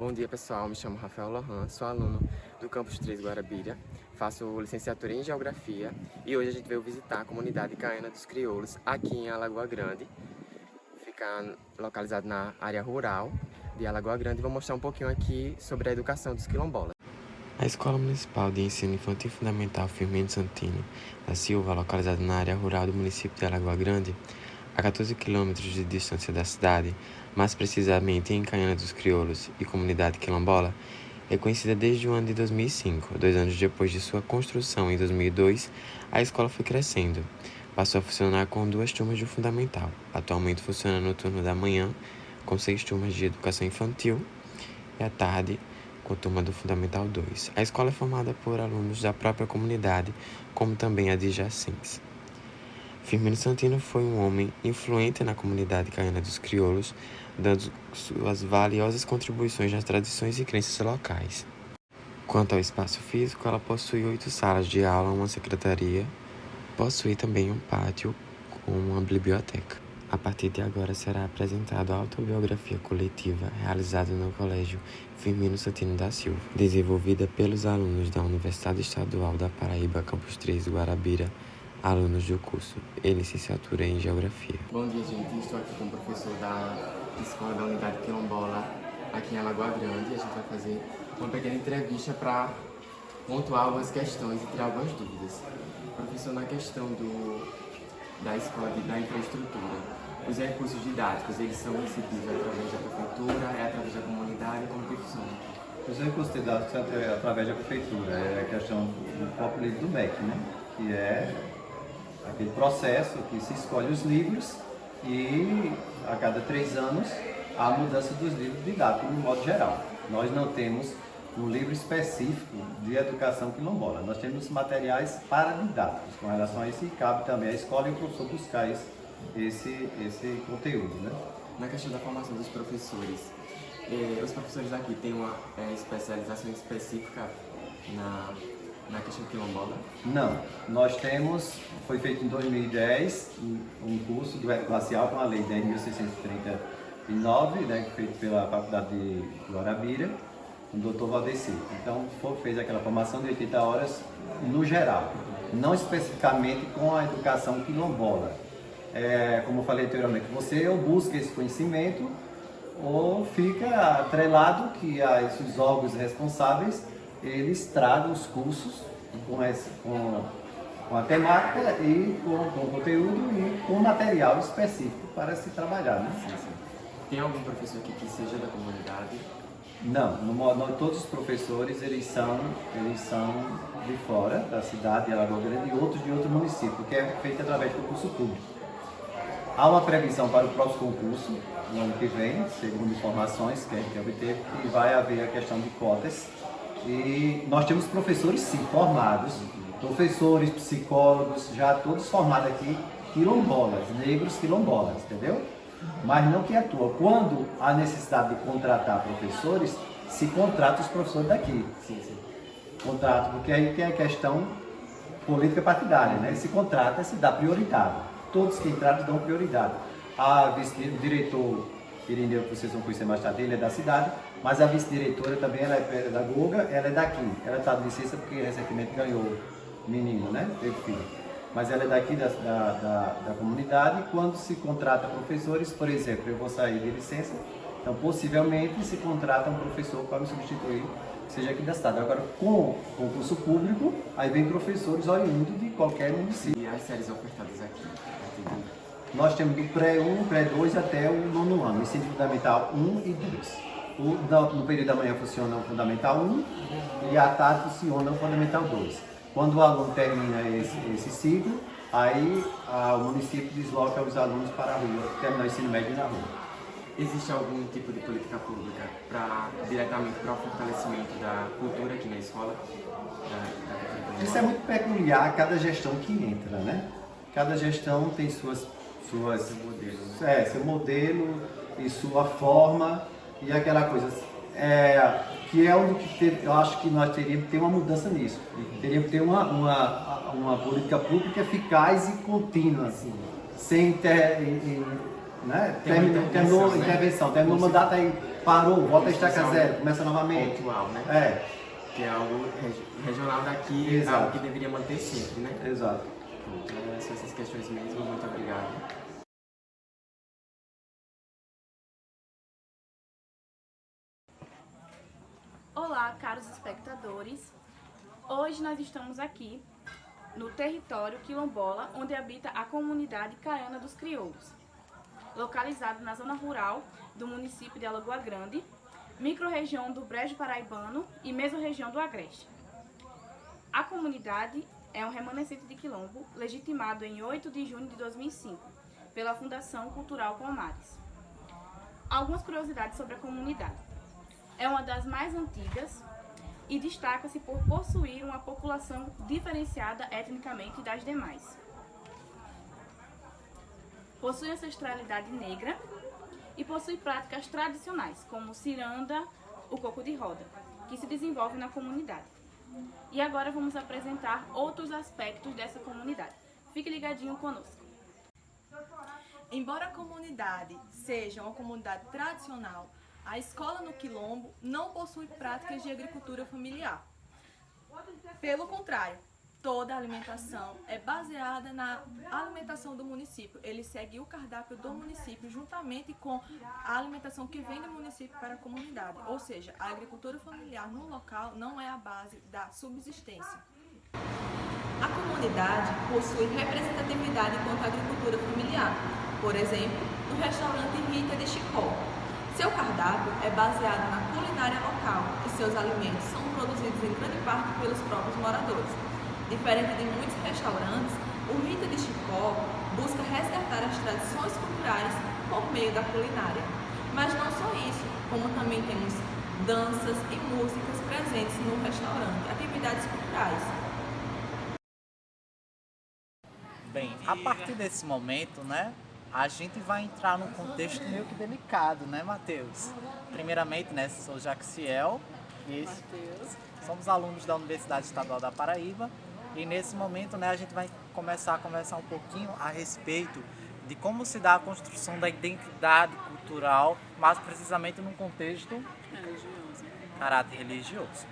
Bom dia, pessoal. Me chamo Rafael Lohan, sou aluno do Campus 3 Guarabira, faço licenciatura em Geografia e hoje a gente veio visitar a comunidade Caiana dos Crioulos aqui em Alagoa Grande. Fica localizado na área rural de Alagoa Grande e vou mostrar um pouquinho aqui sobre a educação dos quilombolas. A Escola Municipal de Ensino Infantil Fundamental Firmino Santini da Silva, localizada na área rural do município de Alagoa Grande, a 14 km de distância da cidade, mais precisamente em Caiana dos Crioulos e comunidade quilombola, é conhecida desde o ano de 2005. 2 anos depois de sua construção, em 2002, a escola foi crescendo. Passou a funcionar com 2 turmas de fundamental. Atualmente funciona no turno da manhã, com 6 turmas de educação infantil, e à tarde, com a turma do Fundamental 2. A escola é formada por alunos da própria comunidade, como também adjacentes. Firmino Santini foi um homem influente na comunidade caiana dos crioulos, dando suas valiosas contribuições nas tradições e crenças locais. Quanto ao espaço físico, ela possui 8 salas de aula, uma secretaria, possui também um pátio com uma biblioteca. A partir de agora será apresentada a autobiografia coletiva realizada no Colégio Firmino Santini da Silva, desenvolvida pelos alunos da Universidade Estadual da Paraíba, Campus 3 Guarabira, alunos do curso e licenciatura em Geografia. Bom dia, gente. Estou aqui com o professor da Escola da Unidade Quilombola aqui em Alagoa Grande. A gente vai fazer uma pequena entrevista para pontuar algumas questões e tirar algumas dúvidas. Professor, na questão da escola, da infraestrutura, os recursos didáticos, eles são recebidos através da prefeitura, através da comunidade, como que funciona? Os recursos didáticos são através da prefeitura, é a questão do próprio livro do MEC, né? Que é aquele processo que se escolhe os livros e a cada 3 anos há a mudança dos livros didáticos, no modo geral. Nós não temos um livro específico de educação quilombola, nós temos materiais paradidáticos. Com relação a isso, cabe também à escola e o professor buscar esse conteúdo, né? Na questão da formação dos professores, os professores aqui têm uma especialização específica na questão quilombola? Não, nós temos, foi feito em 2010, um curso do eco racial com a Lei 10.639, né, feito pela Faculdade de Guarabira, com o Dr. Valdeci. Então, fez aquela formação de 80 horas no geral, não especificamente com a educação quilombola. Como eu falei anteriormente, você ou busca esse conhecimento ou fica atrelado que esses órgãos responsáveis eles tragam os cursos com a temática e com o conteúdo e com material específico para se trabalhar, né? Sim, sim. Tem algum professor aqui que seja da comunidade? Não, todos os professores eles são de fora da cidade de Alagoa Grande e outros de outro município, que é feito através do concurso público. Há uma previsão para o próximo concurso, no ano que vem, segundo informações que a gente obteve, que vai haver a questão de cotas. E nós temos professores, sim, formados, professores, psicólogos, já todos formados aqui, quilombolas, negros quilombolas, entendeu? Mas não que atuam. Quando há necessidade de contratar professores, se contrata os professores daqui. Sim, sim. Contrato, porque aí tem a questão política partidária, né? Se contrata, se dá prioridade. Todos que entraram dão prioridade. O diretor Irineu, que vocês vão conhecer mais tarde, ele é da cidade, mas a vice-diretora também, ela é da Goga, ela é daqui. Ela está de licença porque recentemente ganhou menino, né? Teve filho. Mas ela é daqui da comunidade. Quando se contrata professores, por exemplo, eu vou sair de licença, então possivelmente se contrata um professor para me substituir, que seja aqui da cidade. Agora, com concurso público, aí vem professores oriundos de qualquer município. E as séries ofertadas aqui? Nós temos do pré-1, pré-2 até o 9º ano, ensino fundamental 1 e 2. No período da manhã funciona o fundamental 1 e à tarde funciona o fundamental 2. Quando o aluno termina esse ciclo, aí o município desloca os alunos para a rua, terminar o ensino médio na rua. Existe algum tipo de política pública diretamente para o fortalecimento da cultura aqui na escola? Isso é muito peculiar a cada gestão que entra, né? Cada gestão tem seu modelo e sua forma e aquela coisa que é onde eu acho que nós teríamos que ter uma mudança nisso. Teríamos que ter uma política pública eficaz e contínua, assim, sem né? Tem uma Terminou a né? intervenção, terminou o mandato aí, parou, volta a estaca zero, começa novamente. Pontual, né? É, Que é algo regional daqui, Exato. algo que deveria manter sempre, né? exato. Pronto, são essas questões mesmo. Muito obrigado. Olá, caros espectadores. Hoje nós estamos aqui no território quilombola, onde habita a comunidade Caiana dos Crioulos, localizado na zona rural do município de Alagoa Grande, microrregião do Brejo Paraibano e mesorregião do Agreste. A comunidade é um remanescente de quilombo, legitimado em 8 de junho de 2005, pela Fundação Cultural Palmares. Algumas curiosidades sobre a comunidade. É uma das mais antigas e destaca-se por possuir uma população diferenciada etnicamente das demais. Possui ancestralidade negra e possui práticas tradicionais, como ciranda, o coco de roda, que se desenvolve na comunidade. E agora vamos apresentar outros aspectos dessa comunidade. Fique ligadinho conosco. Embora a comunidade seja uma comunidade tradicional, a escola no Quilombo não possui práticas de agricultura familiar. Pelo contrário, toda a alimentação é baseada na alimentação do município. Ele segue o cardápio do município juntamente com a alimentação que vem do município para a comunidade. Ou seja, a agricultura familiar no local não é a base da subsistência. A comunidade possui representatividade quanto à agricultura familiar. Por exemplo, no restaurante Rita de Chicó. Seu cardápio é baseado na culinária local e seus alimentos são produzidos em grande parte pelos próprios moradores. Diferente de muitos restaurantes, o Rita de Chicó busca resgatar as tradições culturais por meio da culinária. Mas não só isso, como também temos danças e músicas presentes no restaurante, atividades culturais. Bem, a partir desse momento, né, a gente vai entrar num contexto meio que delicado, né, Matheus? Primeiramente, né, sou Jaxiel e somos alunos da Universidade Estadual da Paraíba e nesse momento, né, a gente vai começar a conversar um pouquinho a respeito de como se dá a construção da identidade cultural, mas precisamente num contexto caráter religioso.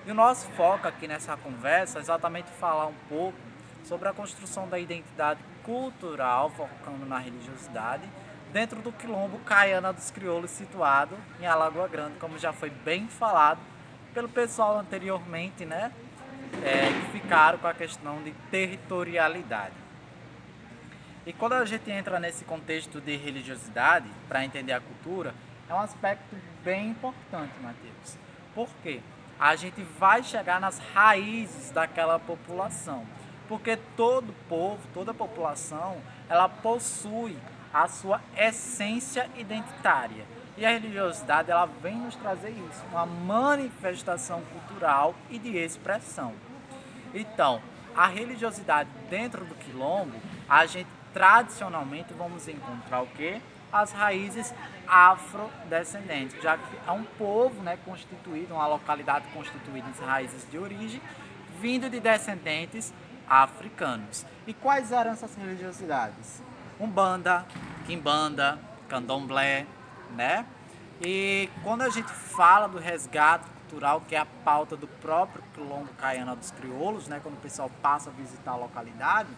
E o nosso foco aqui nessa conversa é exatamente falar um pouco sobre a construção da identidade cultural, focando na religiosidade, dentro do quilombo Caiana dos Crioulos, situado em Alagoa Grande, como já foi bem falado pelo pessoal anteriormente, né, que ficaram com a questão de territorialidade. E quando a gente entra nesse contexto de religiosidade, para entender a cultura, é um aspecto bem importante, Matheus. Por quê? A gente vai chegar nas raízes daquela população. Porque todo povo, toda população, ela possui a sua essência identitária. E a religiosidade, ela vem nos trazer isso, uma manifestação cultural e de expressão. Então, a religiosidade dentro do quilombo, a gente tradicionalmente vamos encontrar o quê? As raízes afrodescendentes, já que é um povo, né, constituído, uma localidade constituída em raízes de origem, vindo de descendentes africanos. E quais eram essas religiosidades? Umbanda, Quimbanda, Candomblé, né? E quando a gente fala do resgate cultural, que é a pauta do próprio quilombo Caiana dos Crioulos, né? Quando o pessoal passa a visitar a localidade,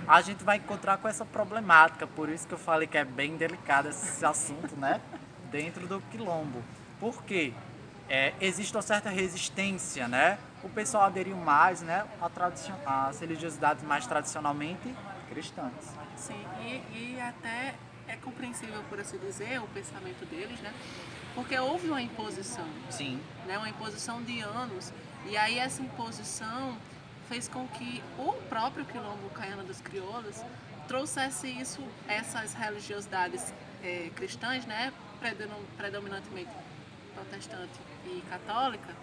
a gente vai encontrar com essa problemática. Por isso que eu falei que é bem delicado esse assunto, né? Dentro do quilombo. Por quê? Existe uma certa resistência, né? O pessoal aderiu mais, né, às religiosidades mais tradicionalmente cristãs. Sim, e até é compreensível, por assim dizer, o pensamento deles, né? Porque houve uma imposição. Sim. Né? Uma imposição de anos. E aí essa imposição fez com que o próprio quilombo Caiana dos Crioulos trouxesse isso, essas religiosidades cristãs, né? Predominantemente protestante e católica,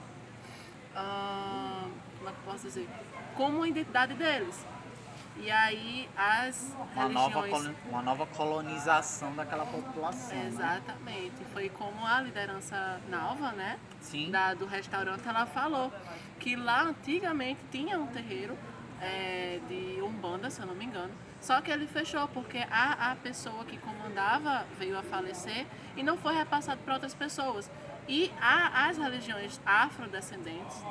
como é que eu posso dizer? Como a identidade deles. E aí as religiões... Uma nova colonização daquela população. Exatamente. Né? Foi como a liderança nova, né? Sim. Do restaurante, ela falou que lá antigamente tinha um terreiro de Umbanda, se eu não me engano. Só que ele fechou porque a pessoa que comandava veio a falecer e não foi repassado para outras pessoas. E as religiões afrodescendentes,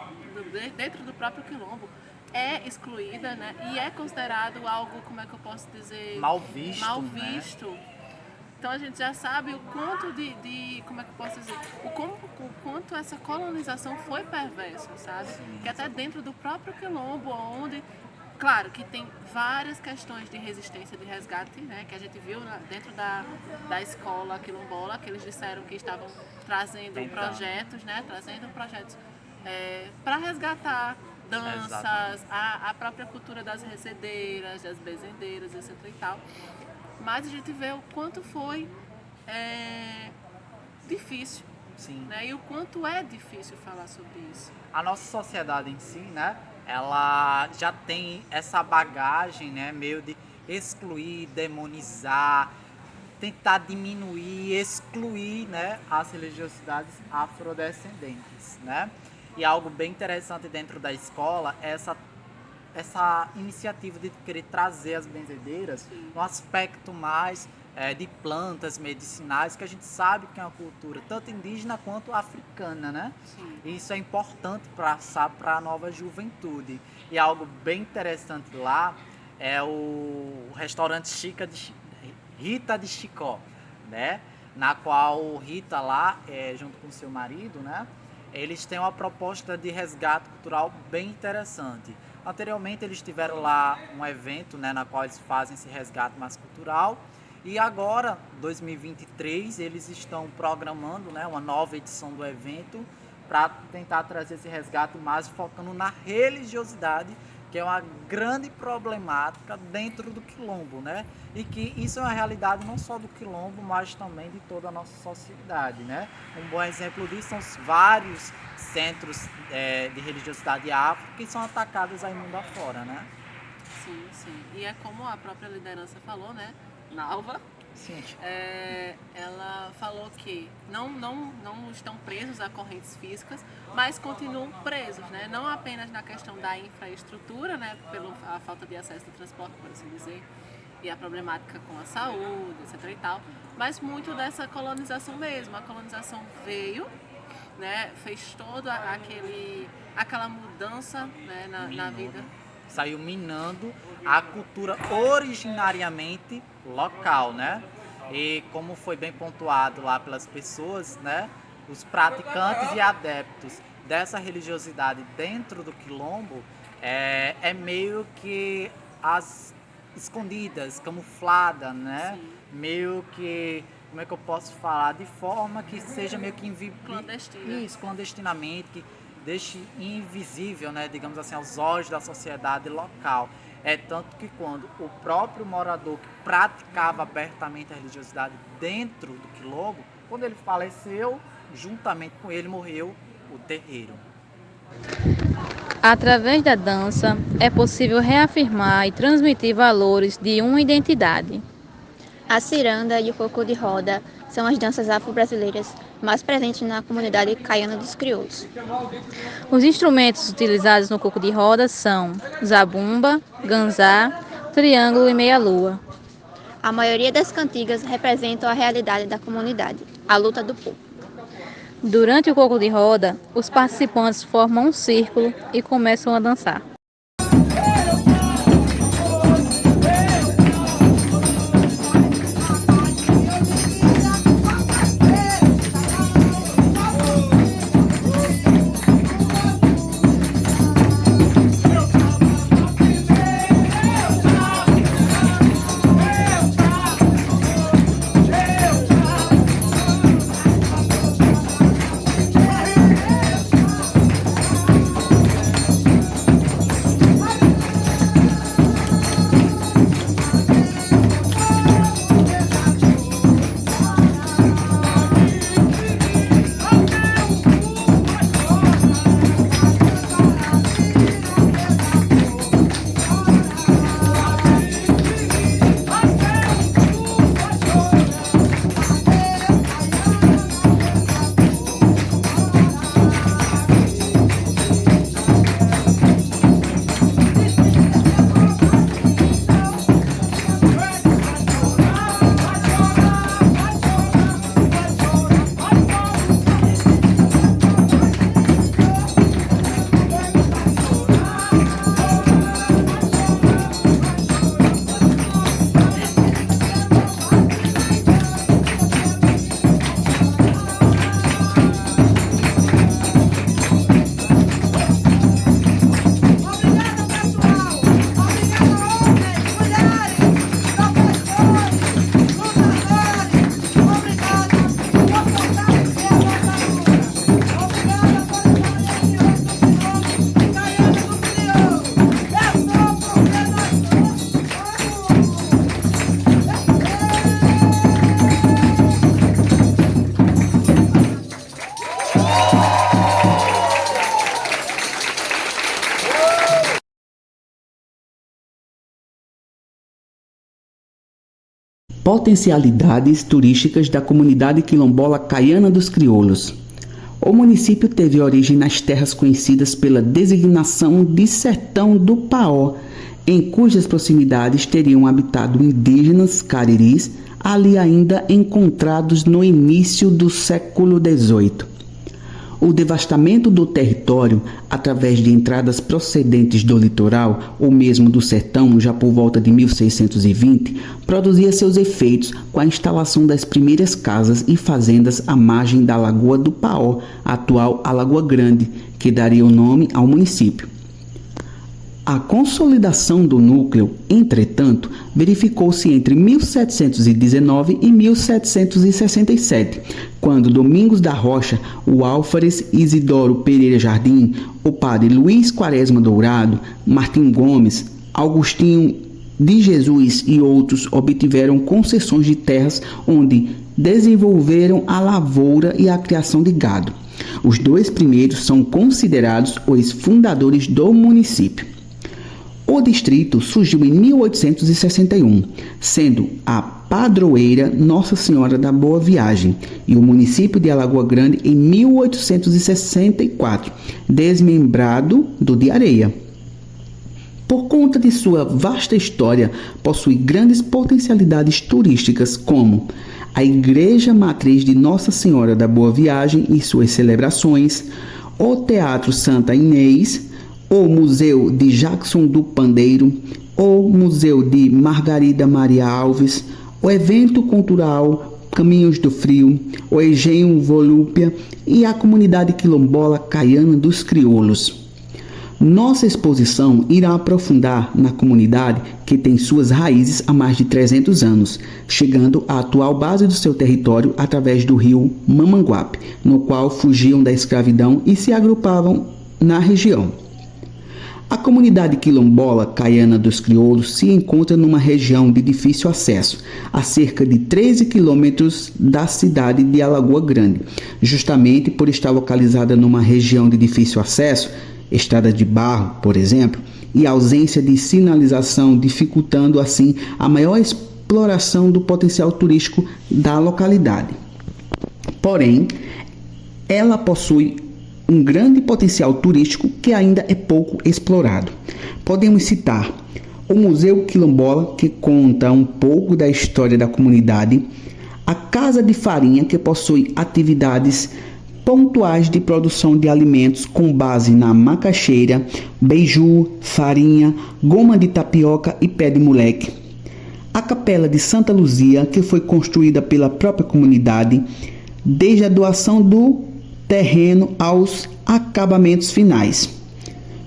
dentro do próprio quilombo, é excluída, né? E é considerado algo, como é que eu posso dizer? Mal visto. Mal visto. Né? Então a gente já sabe o quanto como é que eu posso dizer? O quanto essa colonização foi perversa, sabe? Sim. Que até dentro do próprio quilombo, onde, claro, que tem várias questões de resistência, de resgate, né? Que a gente viu dentro da escola quilombola, que eles disseram que estavam trazendo projetos, né? Trazendo projetos para resgatar danças, a própria cultura das recedeiras, das benzendeiras, etc e tal. Mas a gente vê o quanto foi difícil. Sim. Né? E o quanto é difícil falar sobre isso. A nossa sociedade em si, né, ela já tem essa bagagem, né, meio de excluir, demonizar, tentar diminuir, excluir, né, as religiosidades afrodescendentes, né? E algo bem interessante dentro da escola é essa iniciativa de querer trazer as benzedeiras no aspecto mais de plantas medicinais, que a gente sabe que é uma cultura tanto indígena quanto africana, né? Sim. E isso é importante passar para a nova juventude. E algo bem interessante lá é o restaurante Rita de Chicó, né? Na qual Rita lá, junto com seu marido, né? Eles têm uma proposta de resgate cultural bem interessante. Anteriormente eles tiveram lá um evento, né, na qual eles fazem esse resgate mais cultural. E agora, 2023, eles estão programando, né, uma nova edição do evento para tentar trazer esse resgate mais focando na religiosidade, que é uma grande problemática dentro do quilombo, né? E que isso é uma realidade não só do quilombo, mas também de toda a nossa sociedade, né? Um bom exemplo disso são os vários centros de religiosidade afro que são atacados aí mundo afora, né? Sim, sim. E é como a própria liderança falou, né? Nalva. Sim. Ela falou que não estão presos a correntes físicas, mas continuam presos, né? Não apenas na questão da infraestrutura, né? Pela falta de acesso ao transporte, por assim dizer, e a problemática com a saúde, etc. e tal, mas muito dessa colonização mesmo. A colonização veio, né? Fez toda aquela mudança, né? na vida. Saiu minando a cultura originariamente local, né? E como foi bem pontuado lá pelas pessoas, né? Os praticantes e adeptos dessa religiosidade dentro do quilombo é meio que as escondidas, camuflada, né? Sim. Meio que, como é que eu posso falar? De forma que seja meio que clandestina. Isso, clandestinamente, que deixe invisível, né, digamos assim, aos olhos da sociedade local. É tanto que quando o próprio morador que praticava abertamente a religiosidade dentro do quilombo, quando ele faleceu, juntamente com ele morreu o terreiro. Através da dança, é possível reafirmar e transmitir valores de uma identidade. A ciranda e o coco de roda são as danças afro-brasileiras mais presentes na comunidade caiana dos crioulos. Os instrumentos utilizados no coco de roda são zabumba, ganzá, triângulo e meia-lua. A maioria das cantigas representam a realidade da comunidade, a luta do povo. Durante o coco de roda, os participantes formam um círculo e começam a dançar. Potencialidades turísticas da comunidade quilombola Caiana dos Crioulos. O município teve origem nas terras conhecidas pela designação de Sertão do Paó, em cujas proximidades teriam habitado indígenas cariris, ali ainda encontrados no início do século XVIII. O devastamento do território, através de entradas procedentes do litoral ou mesmo do sertão, já por volta de 1620, produzia seus efeitos com a instalação das primeiras casas e fazendas à margem da Lagoa do Paó, atual Alagoa Grande, que daria o nome ao município. A consolidação do núcleo, entretanto, verificou-se entre 1719 e 1767, quando Domingos da Rocha, o Álvares Isidoro Pereira Jardim, o padre Luiz Quaresma Dourado, Martim Gomes, Augustinho de Jesus e outros obtiveram concessões de terras onde desenvolveram a lavoura e a criação de gado. Os dois primeiros são considerados os fundadores do município. O distrito surgiu em 1861, sendo a padroeira Nossa Senhora da Boa Viagem, e o município de Alagoa Grande em 1864, desmembrado do de Areia. Por conta de sua vasta história, possui grandes potencialidades turísticas como a Igreja Matriz de Nossa Senhora da Boa Viagem e suas celebrações, o Teatro Santa Inês, o Museu de Jackson do Pandeiro, o Museu de Margarida Maria Alves, o Evento Cultural Caminhos do Frio, o Engenho Volúpia e a comunidade quilombola Caiana dos Crioulos. Nossa exposição irá aprofundar na comunidade que tem suas raízes há mais de 300 anos, chegando à atual base do seu território através do rio Mamanguape, no qual fugiam da escravidão e se agrupavam na região. A comunidade quilombola Caiana dos Crioulos se encontra numa região de difícil acesso, a cerca de 13 quilômetros da cidade de Alagoa Grande. Justamente por estar localizada numa região de difícil acesso, estrada de barro, por exemplo, e ausência de sinalização, dificultando assim a maior exploração do potencial turístico da localidade. Porém, ela possui um grande potencial turístico que ainda é pouco explorado. Podemos citar o Museu Quilombola, que conta um pouco da história da comunidade, a Casa de Farinha, que possui atividades pontuais de produção de alimentos com base na macaxeira, beiju, farinha, goma de tapioca e pé de moleque. A Capela de Santa Luzia, que foi construída pela própria comunidade, desde a doação do terreno aos acabamentos finais,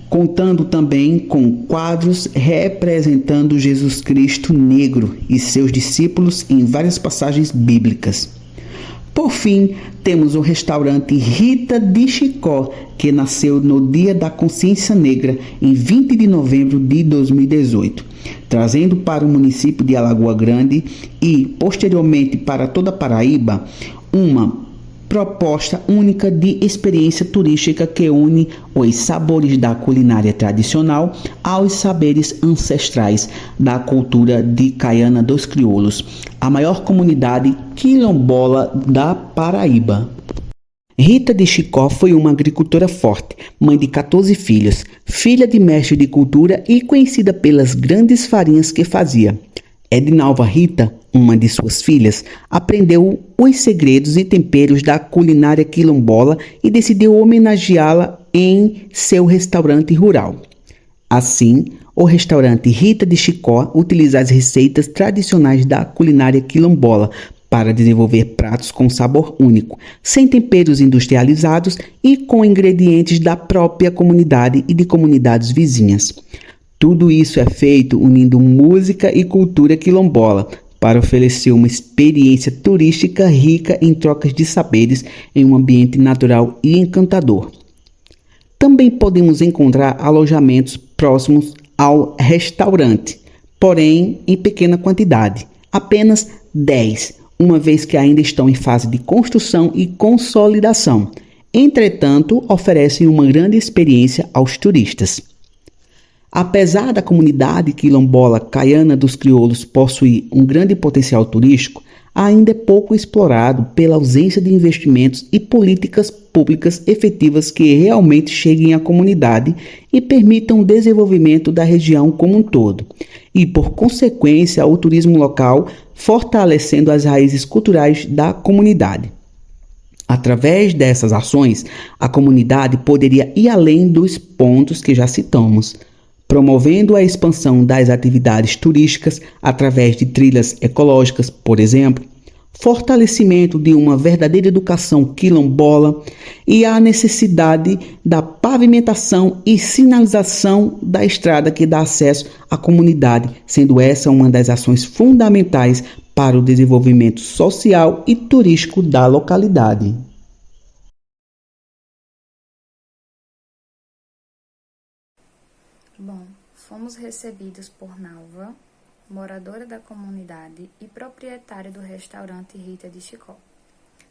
contando também com quadros representando Jesus Cristo negro e seus discípulos em várias passagens bíblicas. Por fim, temos o restaurante Rita de Chicó, que nasceu no Dia da Consciência Negra, em 20 de novembro de 2018, trazendo para o município de Alagoa Grande e, posteriormente, para toda a Paraíba, uma proposta única de experiência turística que une os sabores da culinária tradicional aos saberes ancestrais da cultura de Caiana dos Crioulos, a maior comunidade quilombola da Paraíba. Rita de Chicó foi uma agricultora forte, mãe de 14 filhos, filha de mestre de cultura e conhecida pelas grandes farinhas que fazia. Edinalva Rita, uma de suas filhas, aprendeu os segredos e temperos da culinária quilombola e decidiu homenageá-la em seu restaurante rural. Assim, o restaurante Rita de Chicó utiliza as receitas tradicionais da culinária quilombola para desenvolver pratos com sabor único, sem temperos industrializados e com ingredientes da própria comunidade e de comunidades vizinhas. Tudo isso é feito unindo música e cultura quilombola para oferecer uma experiência turística rica em trocas de saberes em um ambiente natural e encantador. Também podemos encontrar alojamentos próximos ao restaurante, porém em pequena quantidade, apenas 10, uma vez que ainda estão em fase de construção e consolidação. Entretanto, oferecem uma grande experiência aos turistas. Apesar da comunidade quilombola caiana dos crioulos possuir um grande potencial turístico, ainda é pouco explorado pela ausência de investimentos e políticas públicas efetivas que realmente cheguem à comunidade e permitam o desenvolvimento da região como um todo, e por consequência o turismo local, fortalecendo as raízes culturais da comunidade. Através dessas ações, a comunidade poderia ir além dos pontos que já citamos, promovendo a expansão das atividades turísticas através de trilhas ecológicas, por exemplo, fortalecimento de uma verdadeira educação quilombola e a necessidade da pavimentação e sinalização da estrada que dá acesso à comunidade, sendo essa uma das ações fundamentais para o desenvolvimento social e turístico da localidade. Bom, fomos recebidos por Nalva, moradora da comunidade e proprietária do restaurante Rita de Chicó.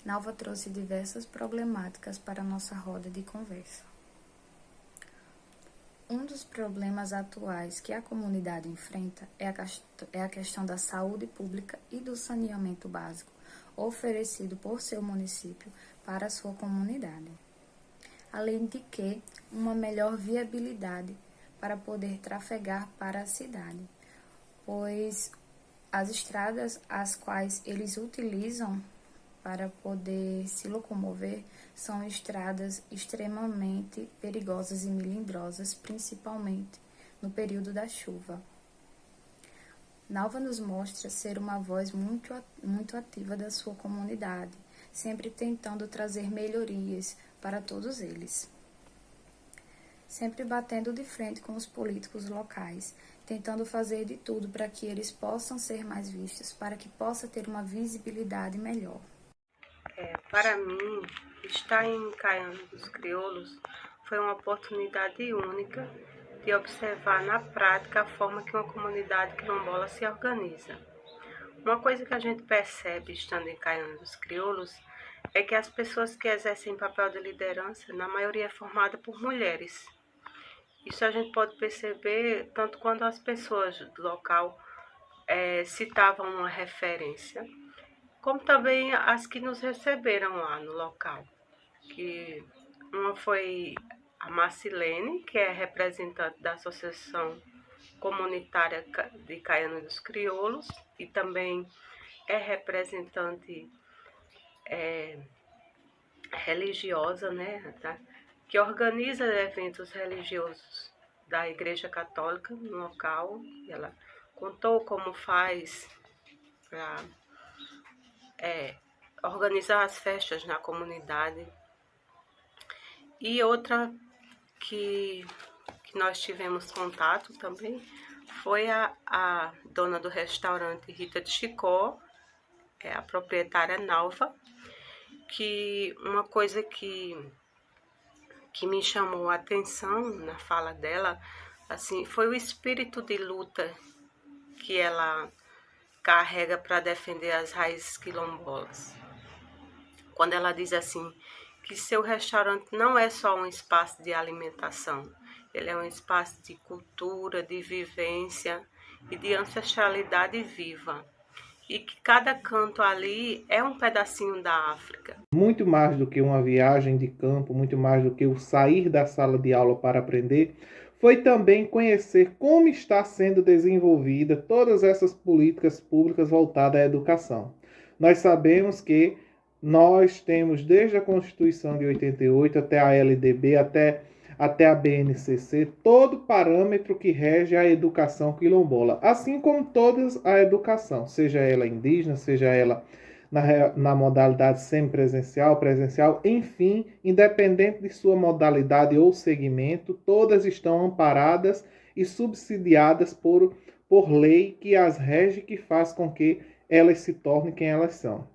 Nalva trouxe diversas problemáticas para a nossa roda de conversa. Um dos problemas atuais que a comunidade enfrenta é a questão da saúde pública e do saneamento básico oferecido por seu município para a sua comunidade. Além de que, uma melhor viabilidade para poder trafegar para a cidade, pois as estradas as quais eles utilizam para poder se locomover são estradas extremamente perigosas e melindrosas, principalmente no período da chuva. Nalva nos mostra ser uma voz muito ativa da sua comunidade, sempre tentando trazer melhorias para todos eles. Sempre batendo de frente com os políticos locais, tentando fazer de tudo para que eles possam ser mais vistos, para que possa ter uma visibilidade melhor. Para mim, estar em Caiana dos Crioulos foi uma oportunidade única de observar na prática a forma que uma comunidade quilombola se organiza. Uma coisa que a gente percebe estando em Caiana dos Crioulos é que as pessoas que exercem papel de liderança, na maioria é formada por mulheres. Isso a gente pode perceber tanto quando as pessoas do local citavam uma referência, como também as que nos receberam lá no local. Que uma foi a Marcilene, que é representante da Associação Comunitária de Caiana dos Crioulos, e também é representante religiosa, né, tá? Que organiza eventos religiosos da Igreja Católica no local. Ela contou como faz para organizar as festas na comunidade. E outra que nós tivemos contato também foi a dona do restaurante Rita de Chicó, a proprietária Nalva, que uma coisa que me chamou a atenção na fala dela, assim, foi o espírito de luta que ela carrega para defender as raízes quilombolas. Quando ela diz assim, que seu restaurante não é só um espaço de alimentação, ele é um espaço de cultura, de vivência e de ancestralidade viva. E que cada canto ali é um pedacinho da África. Muito mais do que uma viagem de campo, muito mais do que o sair da sala de aula para aprender, foi também conhecer como está sendo desenvolvida todas essas políticas públicas voltadas à educação. Nós sabemos que nós temos desde a Constituição de 88 até a LDB, até a BNCC, todo parâmetro que rege a educação quilombola, assim como toda a educação, seja ela indígena, seja ela na modalidade semipresencial, presencial, enfim, independente de sua modalidade ou segmento, todas estão amparadas e subsidiadas por lei que as rege, que faz com que elas se tornem quem elas são.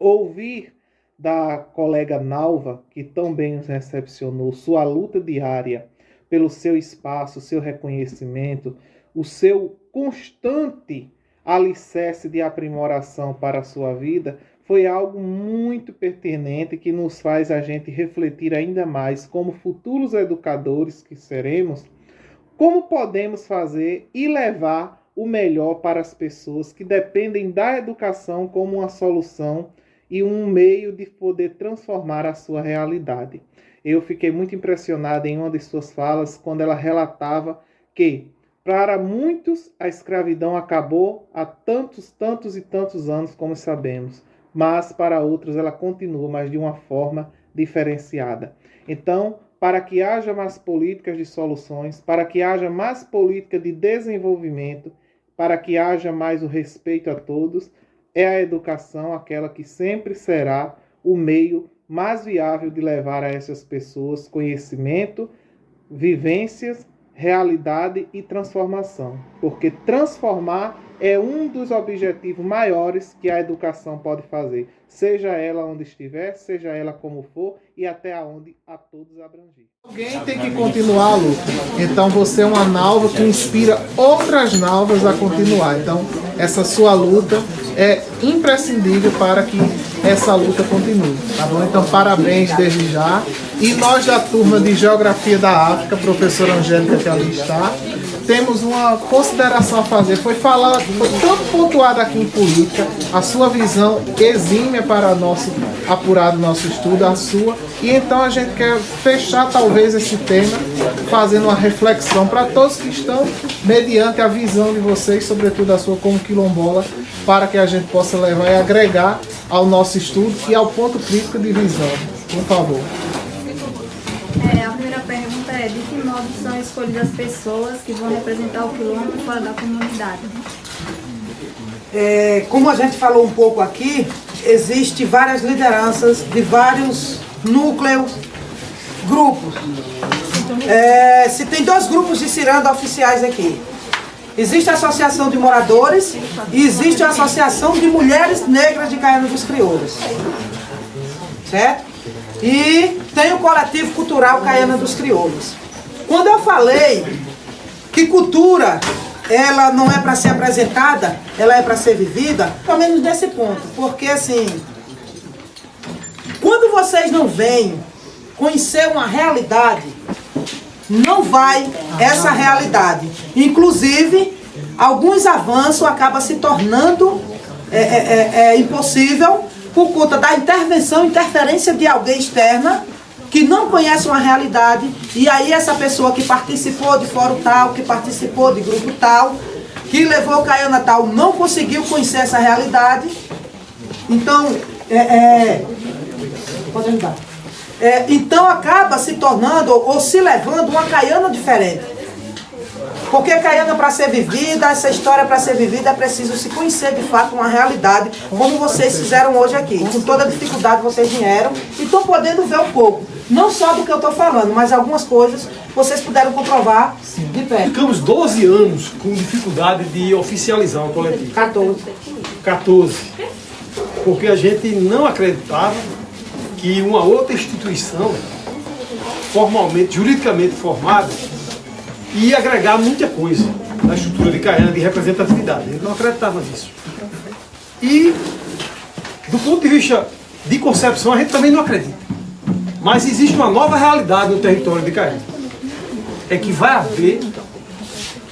Ouvir da colega Nalva, que tão bem nos recepcionou, sua luta diária pelo seu espaço, seu reconhecimento, o seu constante alicerce de aprimoração para a sua vida, foi algo muito pertinente que nos faz a gente refletir ainda mais como futuros educadores que seremos, como podemos fazer e levar o melhor para as pessoas que dependem da educação como uma solução e um meio de poder transformar a sua realidade. Eu fiquei muito impressionado em uma de suas falas quando ela relatava que, para muitos, a escravidão acabou há tantos e tantos anos, como sabemos, mas para outros ela continua, mas de uma forma diferenciada. Então, para que haja mais políticas de soluções, para que haja mais política de desenvolvimento, para que haja mais o respeito a todos, é a educação aquela que sempre será o meio mais viável de levar a essas pessoas conhecimento, vivências, realidade e transformação. Porque transformar é um dos objetivos maiores que a educação pode fazer, seja ela onde estiver, seja ela como for e até onde a todos abranger. Alguém tem que continuar a luta. Então você é uma nalva que inspira outras nalvas a continuar. Então essa sua luta é imprescindível para que essa luta continue. Tá bom? Então parabéns desde já. E nós da turma de Geografia da África, professora Angélica que ali está, temos uma consideração a fazer. Foi tanto pontuado aqui em política, a sua visão exímia para apurar nosso estudo, a sua. E então a gente quer fechar talvez esse tema, fazendo uma reflexão para todos que estão, mediante a visão de vocês, sobretudo a sua como quilombola, para que a gente possa levar e agregar ao nosso estudo e ao ponto crítico de visão. Por favor. A primeira pergunta é: de que modo são escolhidas as pessoas que vão representar o quilombo fora da comunidade? Como a gente falou um pouco aqui, existem várias lideranças de vários núcleos, grupos. Se tem 2 grupos de ciranda oficiais aqui. Existe a Associação de Moradores e existe a Associação de Mulheres Negras de Caiana dos Crioulos. Certo? E tem o Coletivo Cultural Caiana dos Crioulos. Quando eu falei que cultura, ela não é para ser apresentada, ela é para ser vivida, pelo menos nesse ponto. Porque assim, quando vocês não vêm conhecer uma realidade, não vai essa realidade. Inclusive, alguns avanços acabam se tornando impossível por conta da interferência de alguém externa que não conhece uma realidade, e aí essa pessoa que participou de fórum tal, que participou de grupo tal, que levou o Caiana tal, não conseguiu conhecer essa realidade. Então, pode ajudar. Então acaba se tornando ou se levando uma Caiana diferente. Porque Caiana, para ser vivida, essa história para ser vivida, é preciso se conhecer de fato uma realidade, como vocês fizeram hoje aqui. Com toda a dificuldade vocês vieram e estão podendo ver um pouco. Não só do que eu estou falando, mas algumas coisas vocês puderam comprovar de perto. Ficamos 12 anos com dificuldade de oficializar o coletivo. 14. Porque a gente não acreditava que uma outra instituição, formalmente, juridicamente formada, ia agregar muita coisa na estrutura de Caiana de representatividade. A gente não acreditava nisso. E, do ponto de vista de concepção, a gente também não acredita. Mas existe uma nova realidade no território de Caiana. É que vai haver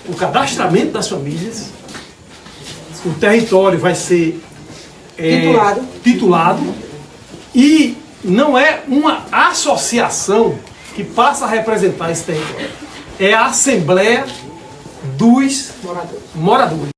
o cadastramento das famílias, o território vai ser titulado e não é uma associação que passa a representar esse território. É a Assembleia dos Moradores.